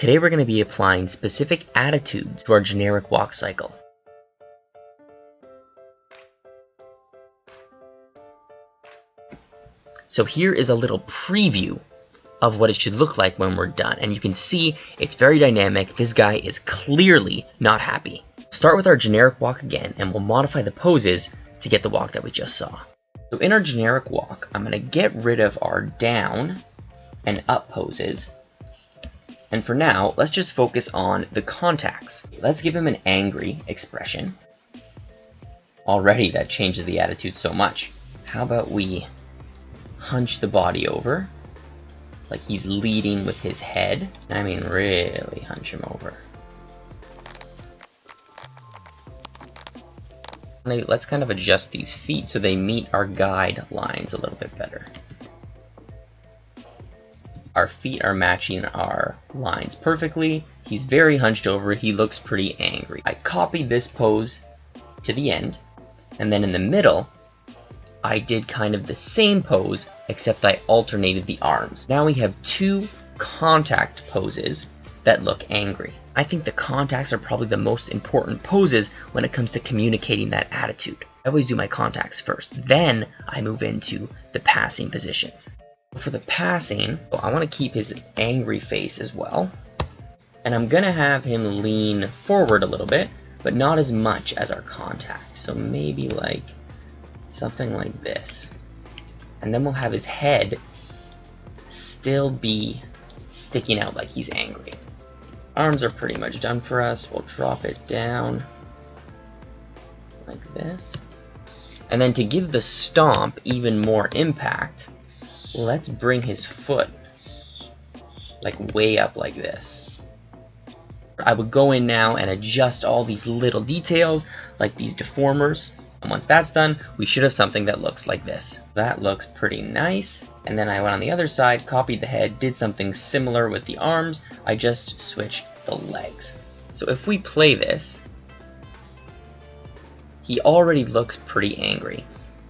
Today we're going to be applying specific attitudes to our generic walk cycle. So here is a little preview of what it should look like when we're done. And you can see it's very dynamic. This guy is clearly not happy. Start with our generic walk again, and we'll modify the poses to get the walk that we just saw. So in our generic walk, I'm going to get rid of our down and up poses. And for now, let's just focus on the contacts. Let's give him an angry expression. Already that changes the attitude so much. How about we hunch the body over, like he's leading with his head. I mean, really hunch him over. Let's kind of adjust these feet so they meet our guidelines a little bit better. Our feet are matching our lines perfectly. He's very hunched over. He looks pretty angry. I copied this pose to the end, and then in the middle, I did kind of the same pose, except I alternated the arms. Now we have two contact poses that look angry. I think the contacts are probably the most important poses when it comes to communicating that attitude. I always do my contacts first, then I move into the passing positions. For the passing, I want to keep his angry face as well. And I'm gonna have him lean forward a little bit, but not as much as our contact. So maybe like something like this. And then we'll have his head still be sticking out like he's angry. Arms are pretty much done for us. We'll drop it down like this. And then to give the stomp even more impact, let's bring his foot like way up like this. I would go in now and adjust all these little details like these deformers. And once that's done, we should have something that looks like this. That looks pretty nice. And then I went on the other side, copied the head, did something similar with the arms. I just switched the legs. So if we play this, he already looks pretty angry.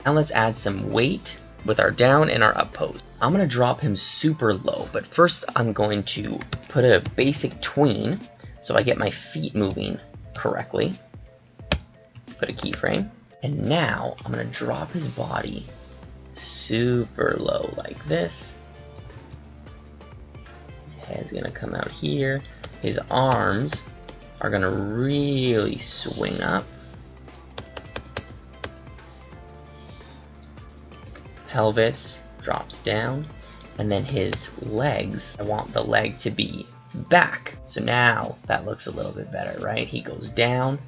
Now let's add some weight with our down and our up pose. I'm gonna drop him super low, but first I'm going to put a basic tween so I get my feet moving correctly. Put a keyframe. And now I'm gonna drop his body super low like this. His head's gonna come out here. His arms are gonna really swing up. Pelvis drops down. And then his legs, I want the leg to be back. So now that looks a little bit better, right? He goes down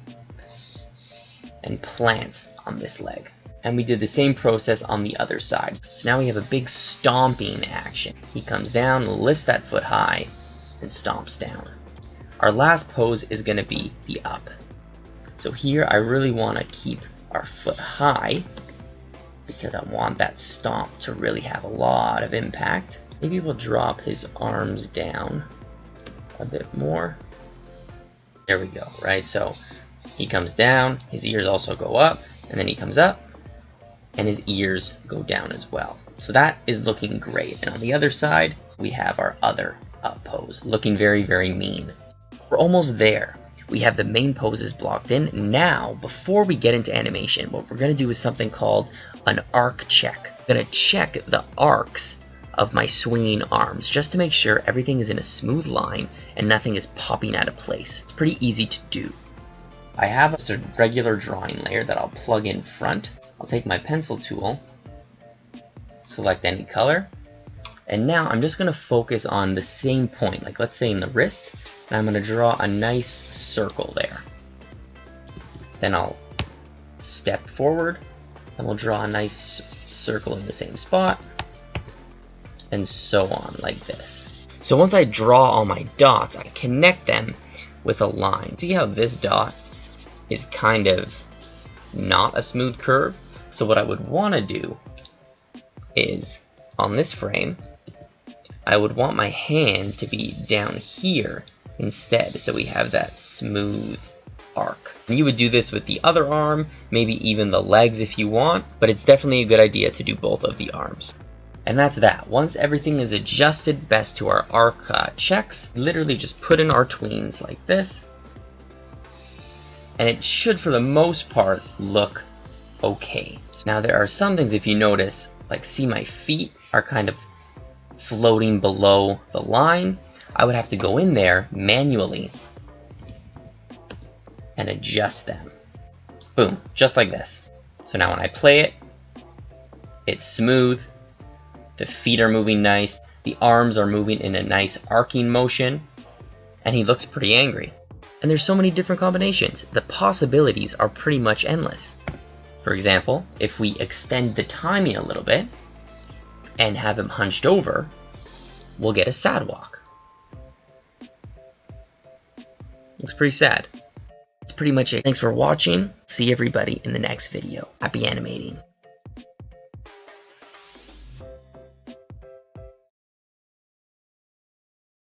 and plants on this leg. And we did the same process on the other side. So now we have a big stomping action. He comes down, lifts that foot high, and stomps down. Our last pose is gonna be the up. So here I really wanna keep our foot high because I want that stomp to really have a lot of impact. Maybe we'll drop his arms down a bit more. There we go, right? So he comes down, his ears also go up, and then he comes up, and his ears go down as well. So that is looking great. And on the other side, we have our other up pose, looking very, very mean. We're almost there. We have the main poses blocked in. Now, before we get into animation, what we're gonna do is something called an arc check. I'm gonna check the arcs of my swinging arms just to make sure everything is in a smooth line and nothing is popping out of place. It's pretty easy to do. I have a regular drawing layer that I'll plug in front. I'll take my pencil tool, select any color, and now I'm just gonna focus on the same point, like let's say in the wrist, and I'm gonna draw a nice circle there. Then I'll step forward, and we'll draw a nice circle in the same spot, and so on, like this. So once I draw all my dots, I connect them with a line. See how this dot is kind of not a smooth curve? So what I would want to do is, on this frame, I would want my hand to be down here instead, so we have that smooth arc. And you would do this with the other arm, maybe even the legs if you want, but it's definitely a good idea to do both of the arms. And that's that. Once everything is adjusted best to our arc checks, literally just put in our tweens like this. And it should, for the most part, look okay. So now there are some things, if you notice, like see my feet are kind of floating below the line. I would have to go in there manually and adjust them. Boom, just like this. So now when I play it, it's smooth. The feet are moving nice. The arms are moving in a nice arcing motion. And he looks pretty angry. And there's so many different combinations. The possibilities are pretty much endless. For example, if we extend the timing a little bit and have him hunched over, we'll get a sad walk. Looks pretty sad. That's pretty much it. Thanks for watching. See everybody in the next video. Happy animating.